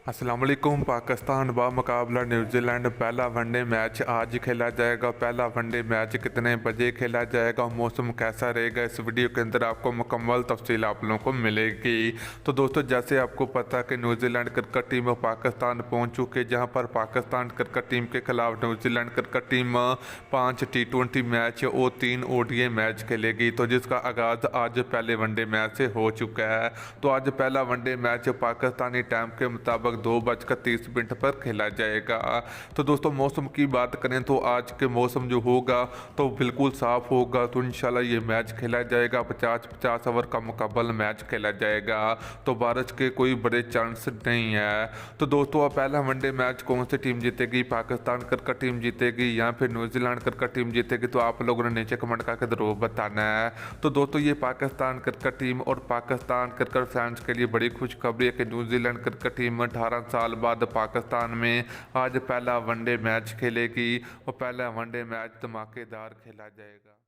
अस्सलाम वालेकुम। पाकिस्तान व मुकाबला न्यूजीलैंड पहला वनडे मैच आज खेला जाएगा। पहला वनडे मैच कितने बजे खेला जाएगा, मौसम कैसा रहेगा, इस वीडियो के अंदर आपको मुकम्मल तफसील आप लोगों को मिलेगी। तो दोस्तों, जैसे आपको पता है कि न्यूजीलैंड क्रिकेट टीम पाकिस्तान पहुंच चुकी है, जहां पर पाकिस्तान क्रिकेट टीम के खिलाफ New Zealand cricket team 5 T20 match और 3 ODI मैच खेलेगी। तो जिसका आगाज़ आज पहले वनडे मैच से हो चुका है। तो आज पहला वनडे मैच पाकिस्तानी टाइम के मुताबिक 2:30 पर खेला जाएगा। तो दोस्तों, मौसम की बात करें तो आज के मौसम जो होगा तो बिल्कुल साफ़ होगा। तो इंशाल्लाह ये मैच खेला जाएगा। 50-50 ओवर का मुकाबला मैच खेला जाएगा। तो बारिश के कोई बड़े चांस नहीं है। तो दोस्तों, अब पहला वनडे मैच कौन सी टीम जीतेगी, पाकिस्तान क्रिकेट टीम जीतेगी या फिर न्यूजीलैंड क्रिकेट टीम जीतेगी, तो आप लोगों ने नीचे कमेंट करके ज़रूर बताना है। तो दोस्तों, ये पाकिस्तान क्रिकेट टीम और पाकिस्तान क्रिकेट फैंस के लिए बड़ी खुशखबरी है कि न्यूजीलैंड क्रिकेट टीम 18 साल बाद पाकिस्तान में आज पहला वनडे मैच खेलेगी और पहला वनडे मैच धमाकेदार खेला जाएगा।